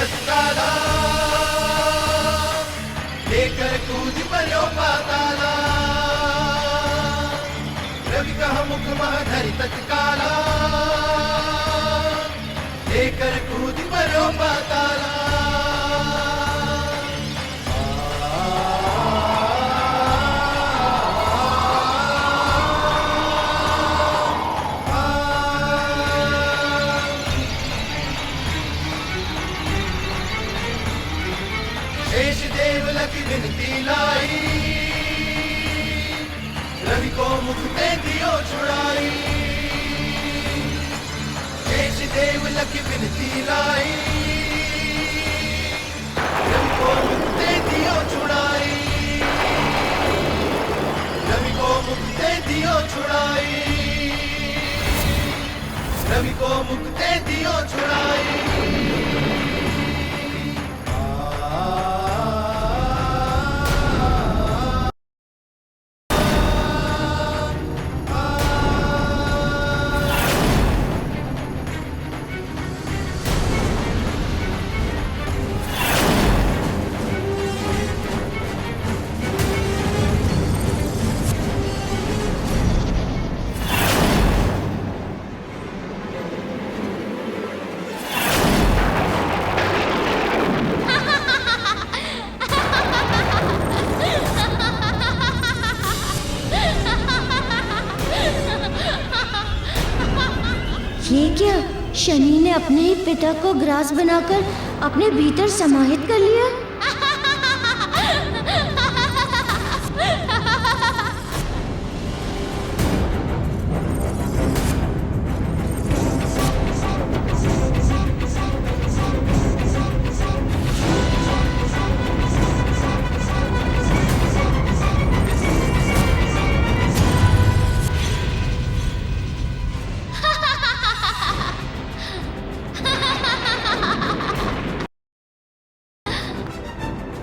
तत्काला लेकर कूद पर्यो पाताला रवि कह मुख मह धरि तत्काला लेकर कूद पर्यो पाताला। शेष देव लखी विनती लाई रवि को मुख ते दियो छुड़ाई। शेष देव लखी विनती लाई रवि को मुख ते दियो छुड़ाई। रवि को मुख ते दियो छुड़ाई। रवि को मुख ते दियो छुड़ाई। ये क्या, शनि ने अपने ही पिता को ग्रास बनाकर अपने भीतर समाहित कर लिया?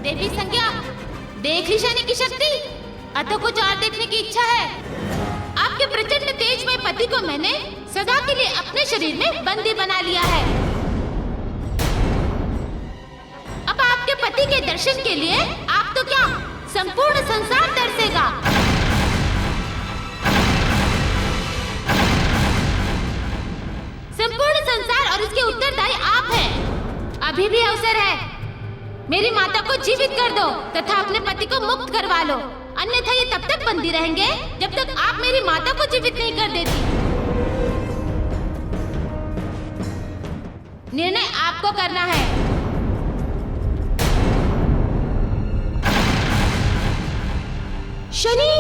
देवी संज्ञा, देख ली शनि की शक्ति। अतः कुछ और देखने की इच्छा है। आपके प्रचंड तेजमय पति को मैंने सदा के लिए अपने शरीर में बंदी बना लिया है। अब आपके पति के दर्शन के लिए आप तो क्या, संपूर्ण संसार तरसेगा। संपूर्ण संसार और इसके उत्तरदायी आप हैं। अभी भी अवसर है। मेरी माता को जीवित कर दो तथा अपने पति को मुक्त करवा लो, अन्यथा ये तब तक बंदी रहेंगे जब तक आप मेरी माता को जीवित नहीं कर देती। निर्णय आपको करना है। शनि,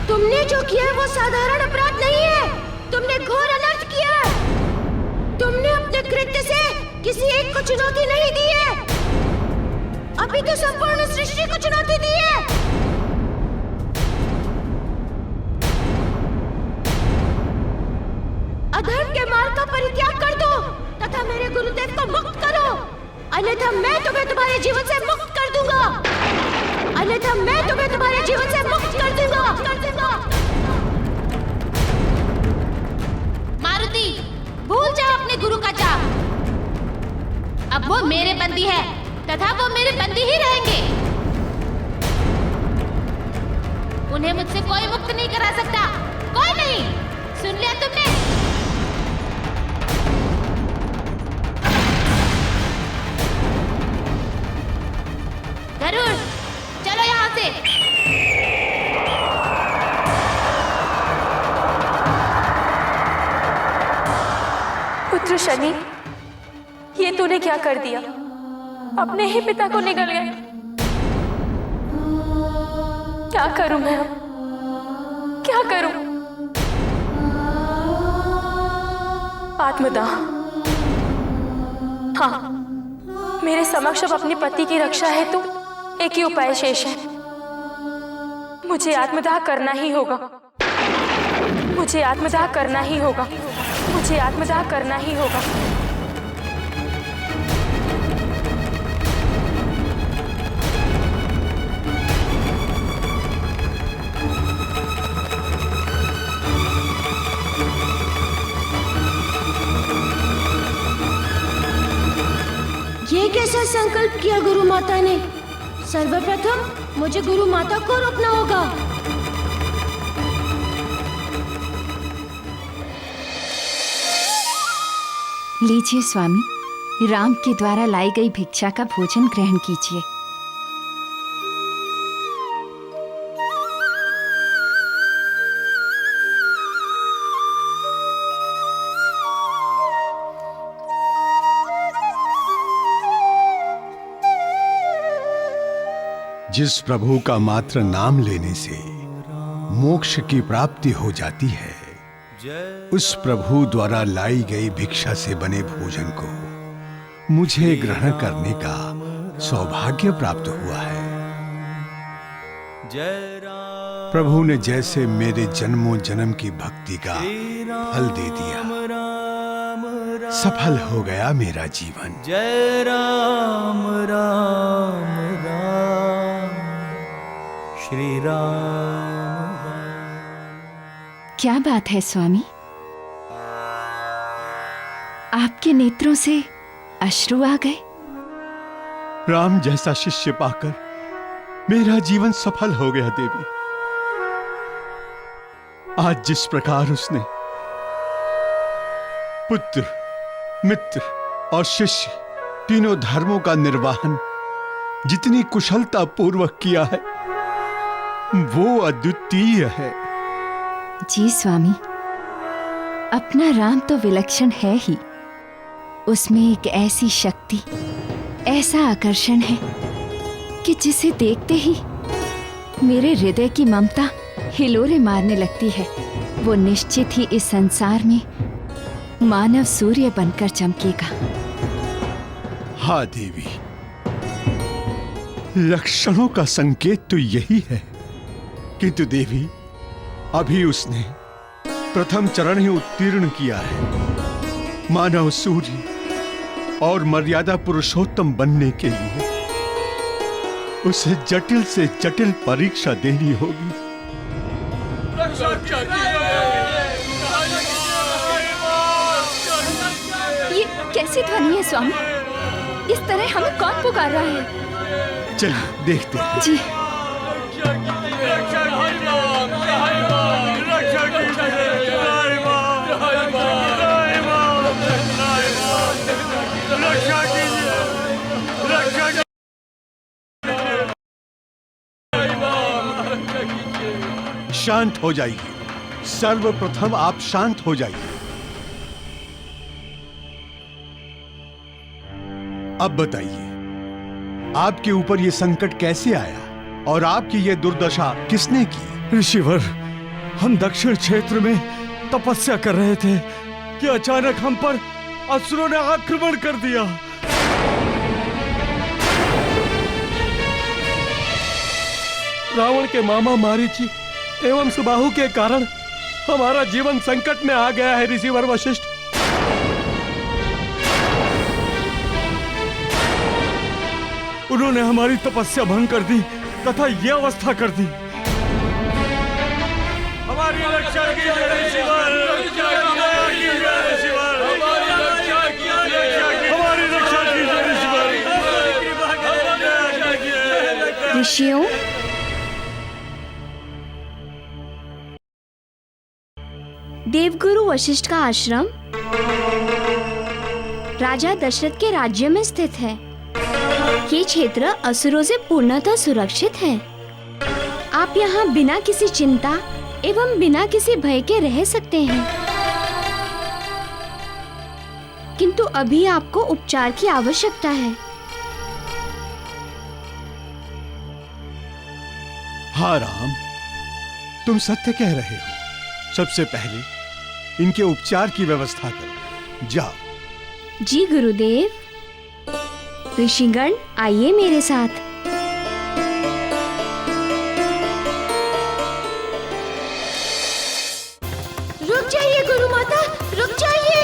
तुमने जो किया है वो साधारण अपराध नहीं है। तुमने घोर अनर्थ किया। तुमने अपने कृत्य से किसी एक को चुनौती नहीं दी है, अभी तो संपूर्ण सृष्टि को चुनौती दी है। अधर्म के मार्ग का परित्याग कर दो तथा मेरे गुरुदेव को मुक्त करो, अन्यथा मैं तुम्हें तुम्हारे जीवन से मुक्त कर दूंगा। अन्यथा मैं तुम्हें तुम्हारे जीवन से मुक्त कर दूंगा। मारुति, भूल जाओ अपने गुरु का चाप। अब वो मेरे बंदी है तथा वो मेरे बंदी ही रहेंगे। उन्हें मुझसे कोई मुक्त नहीं करा सकता, कोई नहीं। सुन लिया तुमने? गरुड़, चलो यहाँ से। पुत्र शनि, ये तूने क्या कर दिया? अपने ही पिता को निगल गया। क्या करूं मैं अब? क्या करूं? आत्मदाह। हाँ, मेरे समक्ष अब अपने पति की रक्षा हेतु एक ही उपाय शेष है। मुझे आत्मदाह करना ही होगा। मुझे आत्मदाह करना ही होगा। मुझे आत्मदाह करना ही होगा। संकल्प किया गुरु माता ने। सर्वप्रथम मुझे गुरु माता को रोकना होगा। लीजिए स्वामी, राम के द्वारा लाई गई भिक्षा का भोजन ग्रहण कीजिए। जिस प्रभु का मात्र नाम लेने से मोक्ष की प्राप्ति हो जाती है, उस प्रभु द्वारा लाई गई भिक्षा से बने भोजन को मुझे ग्रहण करने का सौभाग्य प्राप्त हुआ है। प्रभु ने जैसे मेरे जन्मों जन्म की भक्ति का फल दे दिया, सफल हो गया मेरा जीवन। जय राम राम राम श्री राम। क्या बात है स्वामी, आपके नेत्रों से अश्रु आ गए। राम जैसा शिष्य पाकर मेरा जीवन सफल हो गया देवी। आज जिस प्रकार उसने पुत्र, मित्र और शिष्य तीनों धर्मों का निर्वाहन जितनी कुशलता पूर्वक किया है, वो अद्वितीय है। जी स्वामी, अपना राम तो विलक्षण है ही। उसमें एक ऐसी शक्ति, ऐसा आकर्षण है कि जिसे देखते ही मेरे हृदय की ममता हिलोरे मारने लगती है। वो निश्चित ही इस संसार में मानव सूर्य बनकर चमकेगा। हाँ देवी, लक्षणों का संकेत तो यही है, किंतु देवी अभी उसने प्रथम चरण ही उत्तीर्ण किया है। मानव सूर्य और मर्यादा पुरुषोत्तम बनने के लिए उसे जटिल से जटिल परीक्षा देनी होगी। ये कैसी ध्वनि है स्वामी? इस तरह हमें कौन पुकार रहा है? चलिए देखते हैं। जी। शांत हो जाइए, सर्वप्रथम आप शांत हो जाइए। अब बताइए, आपके ऊपर यह संकट कैसे आया और आपकी यह दुर्दशा किसने की? ऋषिवर, हम दक्षिण क्षेत्र में तपस्या कर रहे थे कि अचानक हम पर असुरों ने आक्रमण कर दिया। रावण के मामा मारीची एवं सुबाहु के कारण हमारा जीवन संकट में आ गया है ऋषिवर वशिष्ठ। उन्होंने हमारी तपस्या भंग कर दी तथा यह अवस्था कर दी। हमारी रक्षा कीजिए ऋषिवर, हमारी रक्षा कीजिए ऋषिवर। ऋषियों, देवगुरु वशिष्ठ का आश्रम राजा दशरथ के राज्य में स्थित है। ये क्षेत्र असुरों से पूर्णतः सुरक्षित है। आप यहाँ बिना किसी चिंता एवं बिना किसी भय के रह सकते हैं। किंतु अभी आपको उपचार की आवश्यकता है। हाँ राम, तुम सत्य कह रहे हो। सबसे पहले इनके उपचार की व्यवस्था करो। जाओ। जी गुरुदेव। ऋषिगण, आइए मेरे साथ। रुक जाइए गुरु माता, रुक जाइए,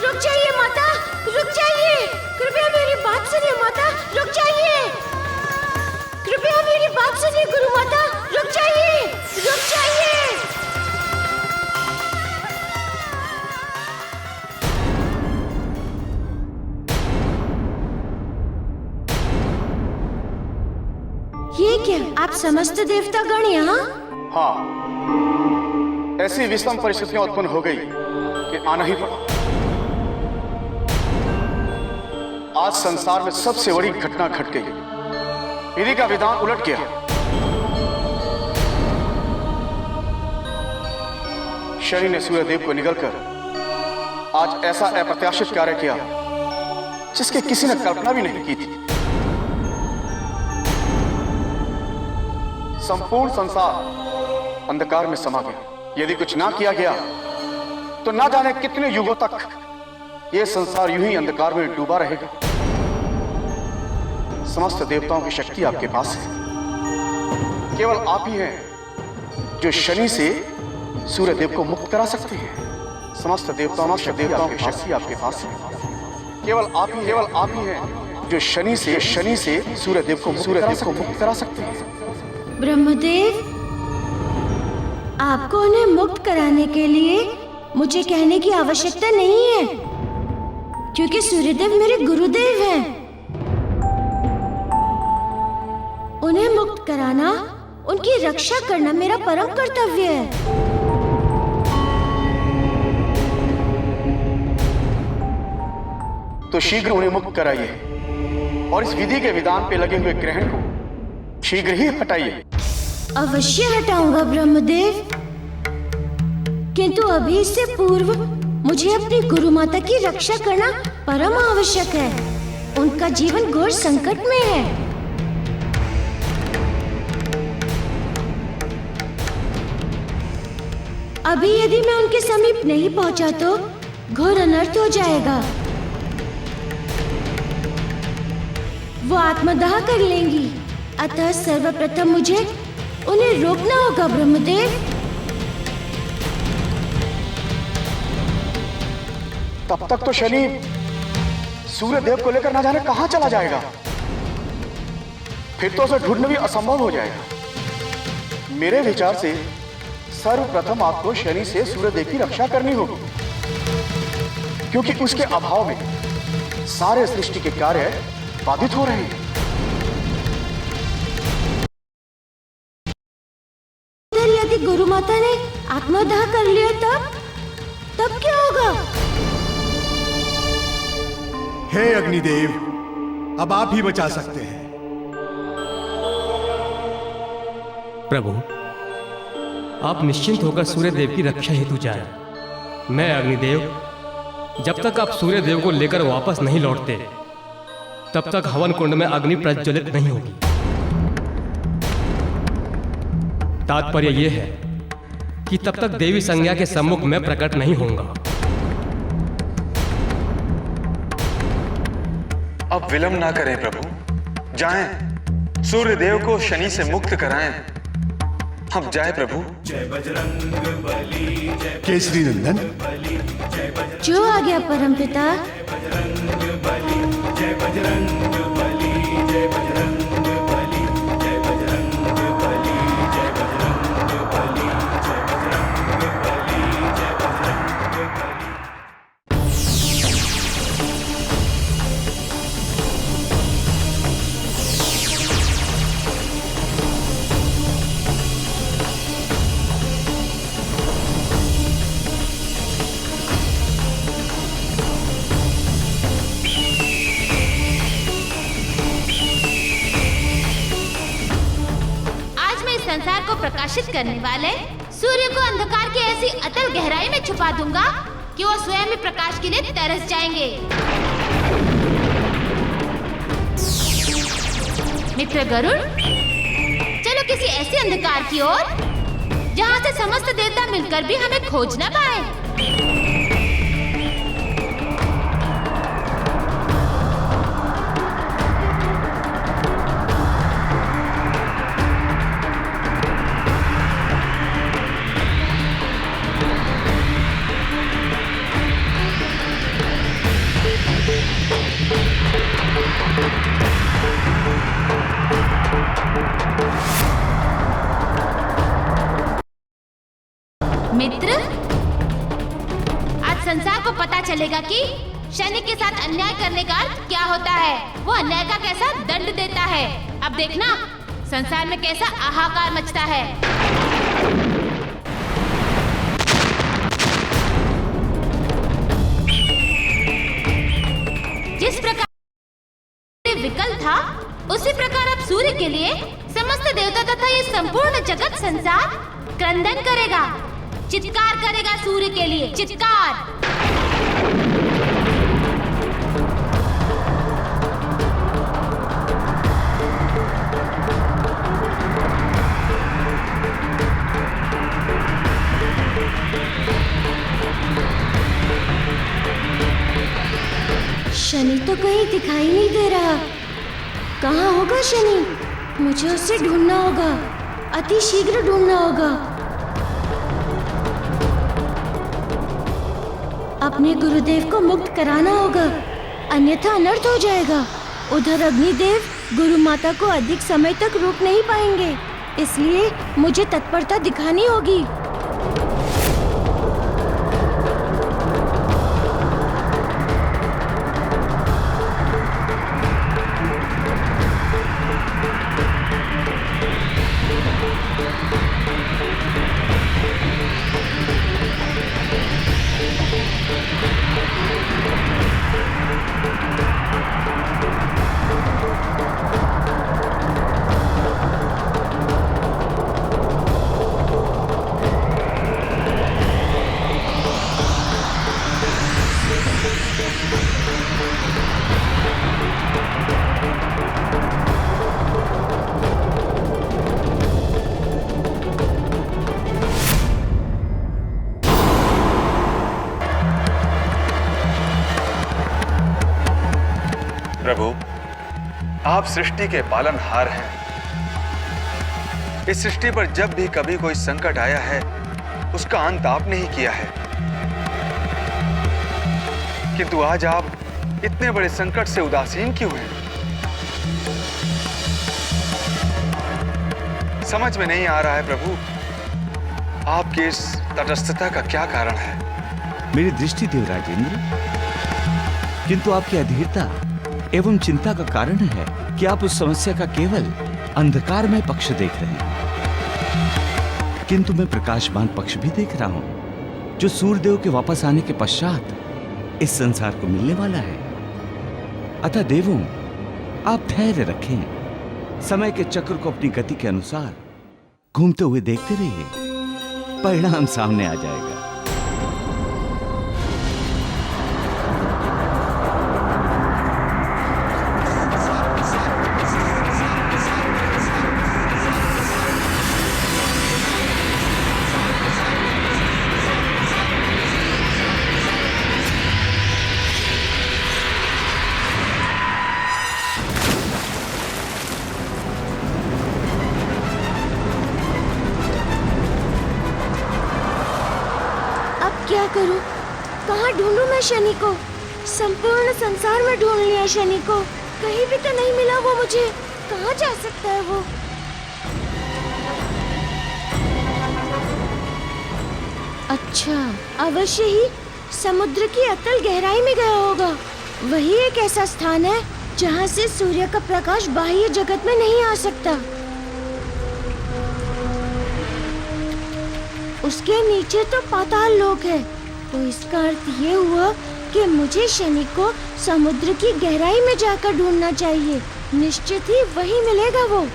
रुक जाइए माता, रुक जाइए। कृपया मेरी बात सुनिए माता, रुक जाइए। कृपया मेरी बात सुनिए गुरु माता, रुक जाइए, रुक जाइए। सूर्यदेव, आप समस्त देवतागण यहाँ? हाँ, ऐसी विषम परिस्थितियां उत्पन्न हो गई कि आना ही पड़ा। आज संसार में सबसे बड़ी घटना घट गई। विधि का विधान उलट गया। शनि ने सूर्यदेव को निगलकर आज ऐसा अप्रत्याशित कार्य किया जिसकी किसी ने कल्पना भी नहीं की थी। संपूर्ण संसार अंधकार में समा गया। यदि कुछ ना किया गया तो ना जाने कितने युगों तक यह संसार यूं ही अंधकार में डूबा रहेगा। समस्त देवताओं की शक्ति आपके पास है। केवल आप ही हैं जो शनि से सूर्यदेव को मुक्त करा सकते हैं। समस्त देवताओं की शक्ति आपके पास है। केवल आप ही हैं जो शनि से सूर्यदेव को मुक्त करा सकते हैं। ब्रह्मदेव, आपको उन्हें मुक्त कराने के लिए मुझे कहने की आवश्यकता नहीं है, क्योंकि सूर्यदेव मेरे गुरुदेव हैं। उन्हें मुक्त कराना, उनकी रक्षा करना मेरा परम कर्तव्य है। तो शीघ्र उन्हें मुक्त कराइए और इस विधि के विधान पे लगे हुए ग्रहण को शीघ्र ही हटाइए। अवश्य हटाऊंगा ब्रह्मदेव, किंतु अभी इससे पूर्व मुझे अपनी गुरु माता की रक्षा करना परम आवश्यक है। उनका जीवन घोर संकट में है। अभी यदि मैं उनके समीप नहीं पहुंचा तो घोर अनर्थ हो जाएगा। वो आत्मदाह कर लेंगी, अतः सर्वप्रथम मुझे उन्हें रोकना होगा ब्रह्मदेव। तब तक तो शनि सूर्यदेव को लेकर ना जाने कहां चला जाएगा। फिर तो उसे ढूंढना भी असंभव हो जाएगा। मेरे विचार से सर्वप्रथम आपको शनि से सूर्यदेव की रक्षा करनी होगी, क्योंकि उसके अभाव में सारे सृष्टि के कार्य बाधित हो रहे हैं। यदि गुरु माता ने आत्मदाह कर लिया तब क्या होगा? हे अग्निदेव, अब आप ही बचा सकते हैं। प्रभु, आप निश्चिंत होकर सूर्यदेव की रक्षा हेतु जाएं। मैं अग्निदेव, जब तक आप सूर्यदेव को लेकर वापस नहीं लौटते तब तक हवन कुंड में अग्नि प्रज्वलित नहीं होगी। तात्पर्य यह है कि तब तक देवी संज्ञा के सम्मुख में प्रकट नहीं होऊंगा। अब विलंब ना करें प्रभु, जाएं, सूर्यदेव को शनि से मुक्त कराएं। अब जाए प्रभु। जय बजरंग बली, जय केसरी नंदन, जो आ गया परमपिता। बजरंग बली, जय बजरंग बली, जय बजरंग बली, जय बजरंग बली, जय बजरंग बली, जय बजरंग बली, जय बजरंग बली। संसार को प्रकाशित करने वाले सूर्य को अंधकार की ऐसी अतल गहराई में छुपा दूंगा कि वो स्वयं ही प्रकाश के लिए तरस जाएंगे। मित्र गरुड़, चलो किसी ऐसे अंधकार की ओर जहां से समस्त देवता मिलकर भी हमें खोज न पाए। मित्र, आज संसार को पता चलेगा कि शनि के साथ अन्याय करने का अर्थ क्या होता है। वो अन्याय का कैसा दंड देता है। अब देखना, संसार में कैसा हाहाकार मचता है। जिस प्रकार विकल था, उसी प्रकार अब सूर्य के लिए समस्त देवता तथा ये संपूर्ण जगत संसार क्रंदन करेगा, चित्कार करेगा सूर्य के लिए, चित्कार। शनि तो कहीं दिखाई नहीं दे रहा। कहाँ होगा शनि? मुझे उसे ढूंढना होगा, अति शीघ्र ढूंढना होगा। अपने गुरुदेव को मुक्त कराना होगा, अन्यथा अनर्थ हो जाएगा। उधर अग्निदेव गुरु माता को अधिक समय तक रोक नहीं पाएंगे, इसलिए मुझे तत्परता दिखानी होगी। प्रभु, आप सृष्टि के पालनहार हैं। इस सृष्टि पर जब भी कभी कोई संकट आया है, उसका अंत आपने ही किया है। किंतु आज आप इतने बड़े संकट से उदासीन क्यों हैं? समझ में नहीं आ रहा है प्रभु, आपकी इस तटस्थता का क्या कारण है? मेरी दृष्टि देवराजेंद्र, किंतु आपकी अधीरता एवं चिंता का कारण है कि आप उस समस्या का केवल अंधकार में पक्ष देख रहे हैं, किंतु मैं प्रकाशमान पक्ष भी देख रहा हूं, जो सूर्यदेव के वापस आने के पश्चात इस संसार को मिलने वाला है। अतः देवों, आप धैर्य रखें, समय के चक्र को अपनी गति के अनुसार घूमते हुए देखते रहिए, परिणाम सामने आ जाएगा। क्या करूं? कहाँ ढूंढूं मैं शनि को? संपूर्ण संसार में ढूंढ लिया शनि को, कहीं भी तो नहीं मिला वो मुझे। कहाँ जा सकता है वो? अच्छा, अवश्य ही समुद्र की अतल गहराई में गया होगा। वही एक ऐसा स्थान है जहाँ से सूर्य का प्रकाश बाह्य जगत में नहीं आ सकता। उसके नीचे तो पाताल लोक है, तो इसका अर्थ ये हुआ कि मुझे शनि को समुद्र की गहराई में जाकर ढूंढना चाहिए। निश्चित ही वही मिलेगा वो।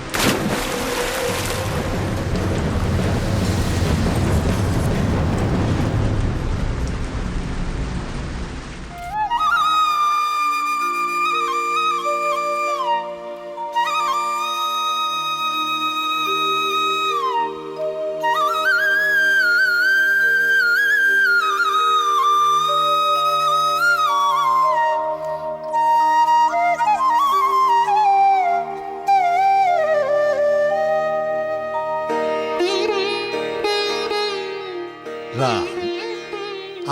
राम,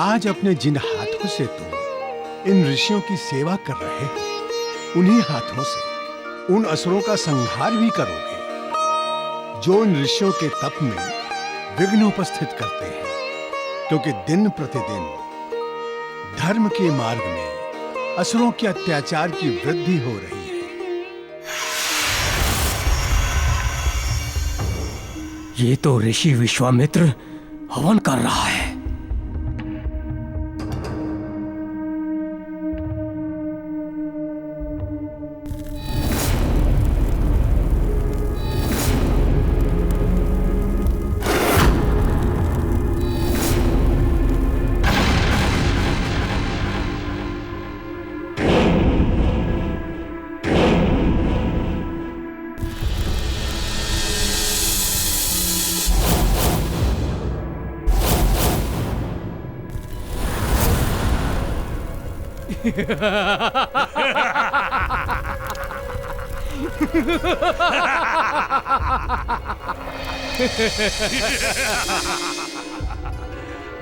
आज अपने जिन हाथों से तुम इन ऋषियों की सेवा कर रहे हो, उन्हीं हाथों से उन असुरों का संहार भी करोगे जो इन ऋषियों के तप में विघ्न उपस्थित करते हैं। क्योंकि दिन प्रतिदिन धर्म के मार्ग में असुरों के अत्याचार की वृद्धि हो रही है। ये तो ऋषि विश्वामित्र हवन कर रहा है।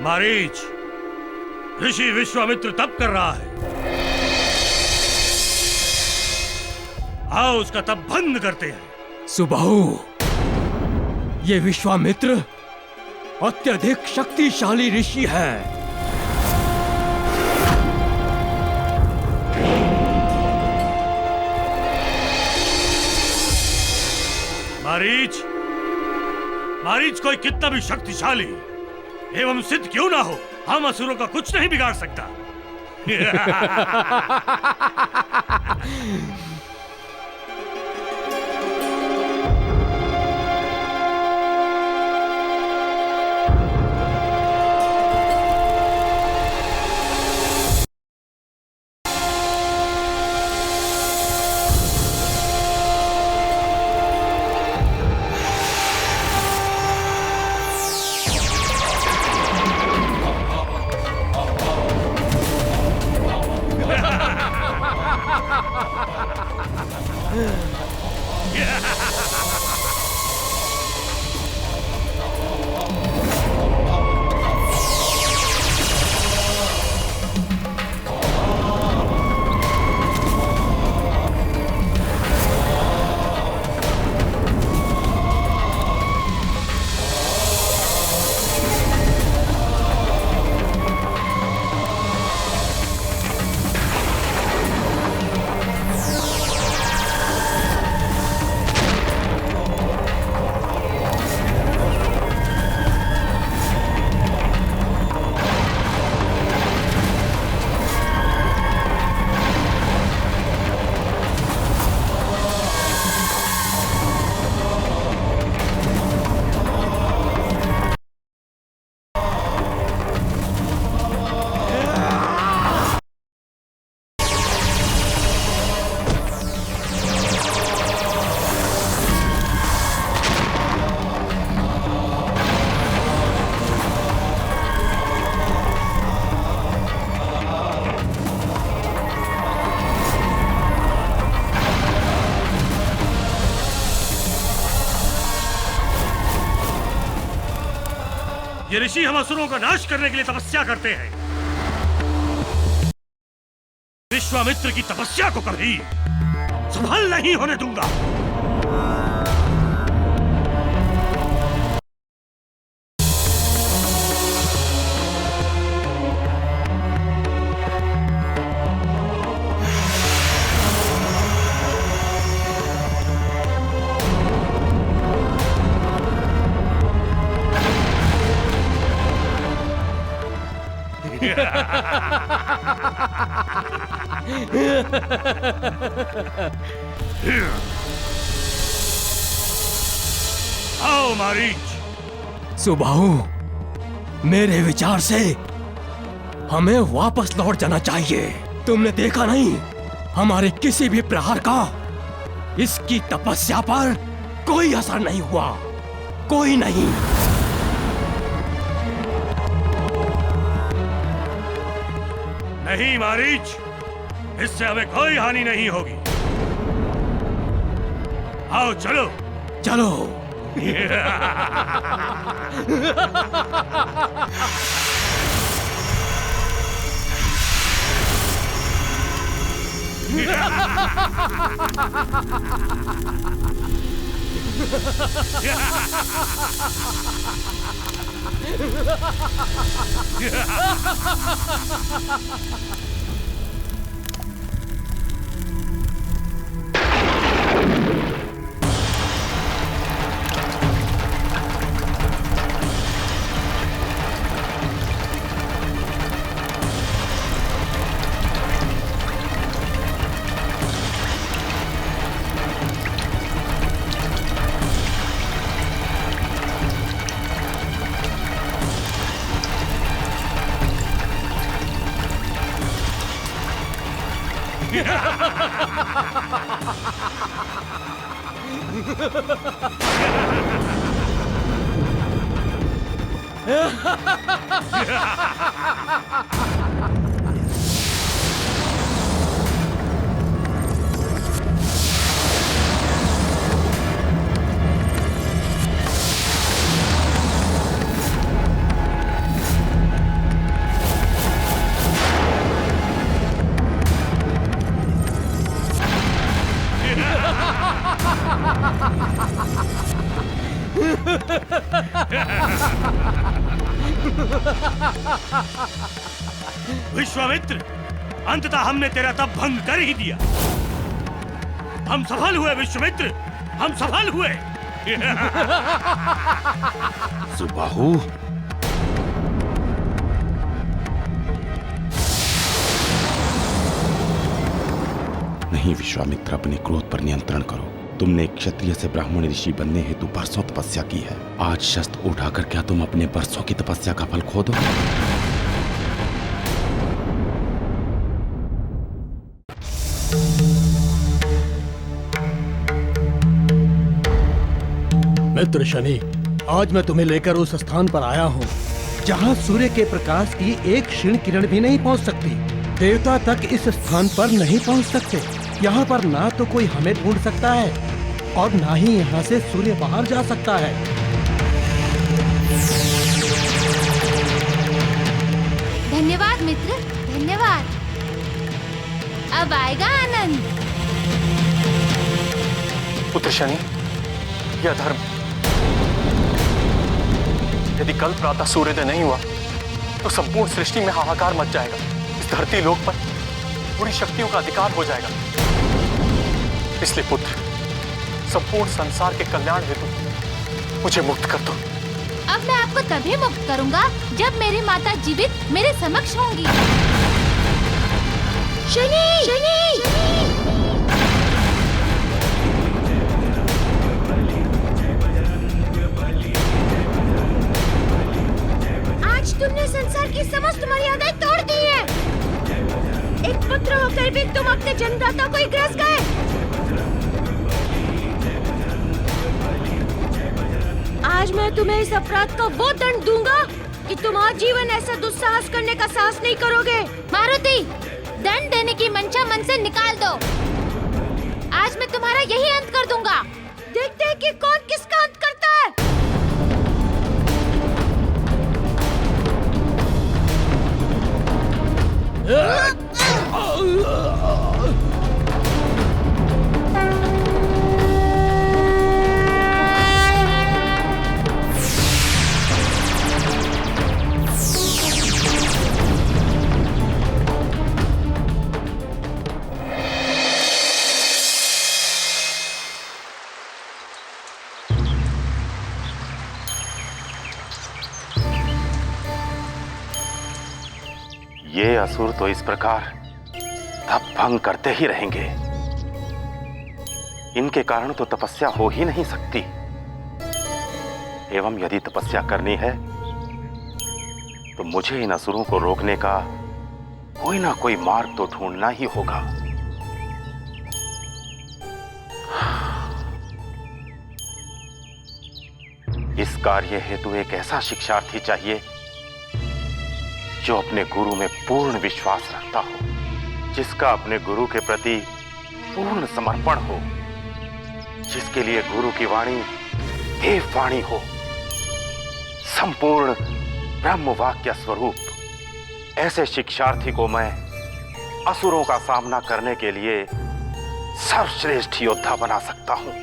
मारीच, ऋषि विश्वामित्र तप कर रहा है। आओ उसका तप बंद करते हैं। सुबाहु, ये विश्वामित्र अत्यधिक शक्तिशाली ऋषि है। मारीच, मारीच कोई कितना भी शक्तिशाली एवं सिद्ध क्यों ना हो, हम असुरों का कुछ नहीं बिगाड़ सकता। ये ऋषि हम असुरों का नाश करने के लिए तपस्या करते हैं। विश्वामित्र की तपस्या को कभी सफल नहीं होने दूंगा। आओ मारीच। सुबाहु, मेरे विचार से हमें वापस लौट जाना चाहिए। तुमने देखा नहीं, हमारे किसी भी प्रहार का इसकी तपस्या पर कोई असर नहीं हुआ, कोई नहीं। नहीं मारीच, इससे हमें कोई हानि नहीं होगी। आओ चलो चलो। विश्वामित्र, अंततः हमने तेरा तप भंग कर ही दिया। हम सफल हुए विश्वामित्र, हम सफल हुए। सुबाहु, नहीं विश्वामित्र, अपने क्रोध पर नियंत्रण करो। तुमने एक क्षत्रिय से ब्राह्मण ऋषि बनने हेतु बरसों तपस्या की है। आज शस्त्र उठाकर क्या तुम अपने बरसों की तपस्या का फल खो दो? मित्र शनि, आज मैं तुम्हें लेकर उस स्थान पर आया हूँ जहाँ सूर्य के प्रकाश की एक क्षीण किरण भी नहीं पहुँच सकती। देवता तक इस स्थान पर नहीं पहुँच सकते। यहाँ पर ना तो कोई हमें ढूंढ सकता है और ना ही यहाँ से सूर्य बाहर जा सकता है। धन्यवाद मित्र, धन्यवाद। अब आएगा आनंद। पुत्र शनि, यह धर्म। यदि कल प्रातः सूर्योदय नहीं हुआ तो संपूर्ण सृष्टि में हाहाकार मच जाएगा। इस धरती लोक पर पूरी शक्तियों का अधिकार हो जाएगा। इसलिए पुत्र, संपूर्ण संसार के कल्याण हेतु मुझे मुक्त कर दो। अब मैं आपको तभी मुक्त करूंगा जब मेरी माता जीवित मेरे समक्ष होंगी। शनि! शनि! आज तुमने संसार की समस्त मर्यादाएं तोड़ दी हैं। एक पुत्र होकर भी तुम अपने जन्मदाता को ही ग्रास गए। आज मैं तुम्हें इस अपराध का वो दंड दूंगा कि तुम आजीवन ऐसा दुस्साहस करने का साहस नहीं करोगे। मारुति, दंड देने की मंशा मन से निकाल दो। आज मैं तुम्हारा यही अंत कर दूंगा। देखते हैं कि कौन किसका अंत करता है। ये असुर तो इस प्रकार तप भंग करते ही रहेंगे। इनके कारण तो तपस्या हो ही नहीं सकती। एवं यदि तपस्या करनी है तो मुझे इन असुरों को रोकने का कोई ना कोई मार्ग तो ढूंढना ही होगा। इस कार्य हेतु एक ऐसा शिक्षार्थी चाहिए जो अपने गुरु में पूर्ण विश्वास रखता हो, जिसका अपने गुरु के प्रति पूर्ण समर्पण हो, जिसके लिए गुरु की वाणी देव वाणी हो, संपूर्ण ब्रह्म वाक्य स्वरूप। ऐसे शिक्षार्थी को मैं असुरों का सामना करने के लिए सर्वश्रेष्ठ योद्धा बना सकता हूं।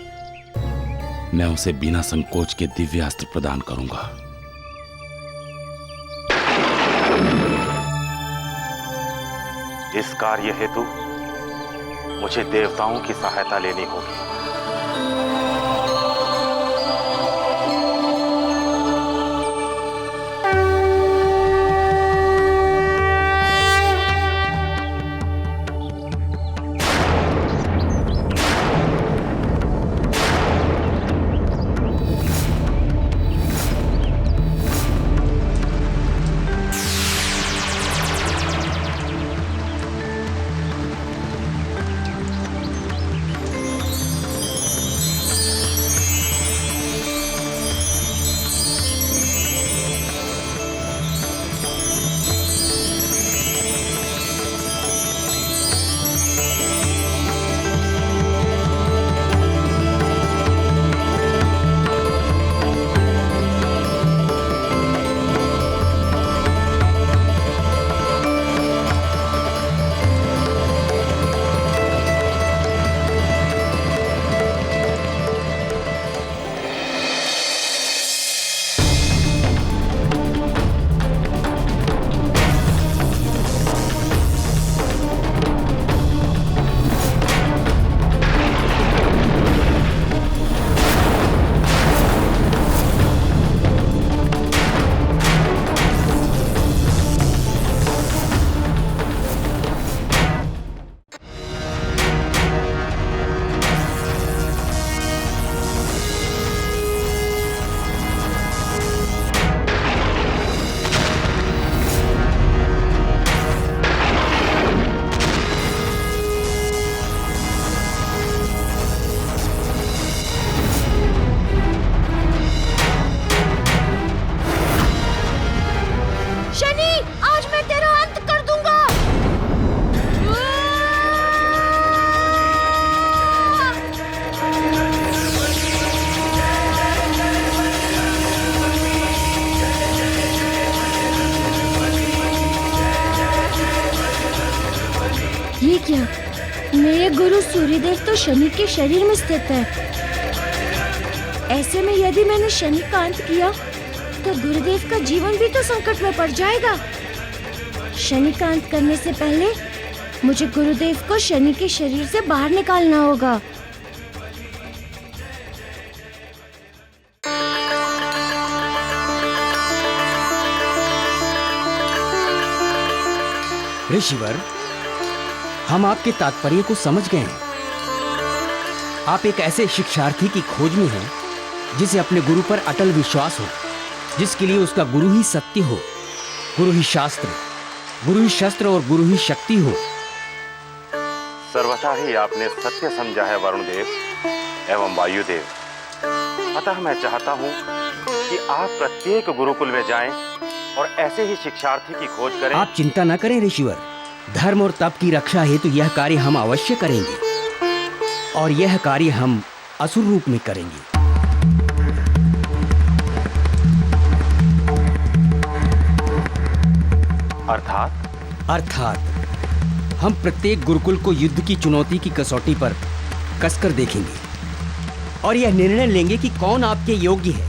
मैं उसे बिना संकोच के दिव्य अस्त्र प्रदान करूंगा। इस कार्य हेतु मुझे देवताओं की सहायता लेनी होगी। सही किया। मेरे गुरु सूर्यदेव तो शनि के शरीर में स्थित है। ऐसे में यदि मैंने शनि का अंत किया तो गुरुदेव का जीवन भी तो संकट में पड़ जाएगा। शनि का अंत करने से पहले मुझे गुरुदेव को शनि के शरीर से बाहर निकालना होगा। ऋषिवर, हम आपके तात्पर्य को समझ गए हैं। आप एक ऐसे शिक्षार्थी की खोज में हैं जिसे अपने गुरु पर अटल विश्वास हो, जिसके लिए उसका गुरु ही सत्य हो, गुरु ही शास्त्र, गुरु ही शस्त्र और गुरु ही शक्ति हो। सर्वथा ही आपने सत्य समझा है वरुण देव एवं वायुदेव। अतः मैं चाहता हूँ कि आप प्रत्येक गुरुकुल में जाएं और ऐसे ही शिक्षार्थी की खोज करें। आप चिंता न करें ऋषिवर, धर्म और तप की रक्षा हेतु यह कार्य हम अवश्य करेंगे, और यह कार्य हम असुर रूप में करेंगे। अर्थात हम प्रत्येक गुरुकुल को युद्ध की चुनौती की कसौटी पर कसकर देखेंगे और यह निर्णय लेंगे कि कौन आपके योग्य है।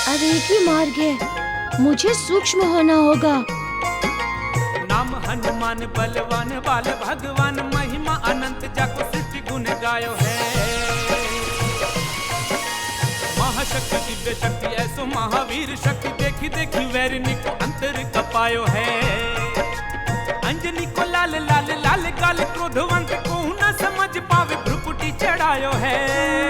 अब एक ही मार्ग है, मुझे सूक्ष्म होना होगा। नाम हनुमान बलवान बाल भगवान, महिमा अनंत जाको सृष्टि गुण गायो है। महाशक्ति दिव्य शक्ति ऐसो महावीर शक्ति, देखी देखी वैरिणी को अंतर कपायो है। अंजनी को लाल लाल लाल गाल, क्रोधवंत को न समझ पावे भ्रुकुटी चढ़ायो है।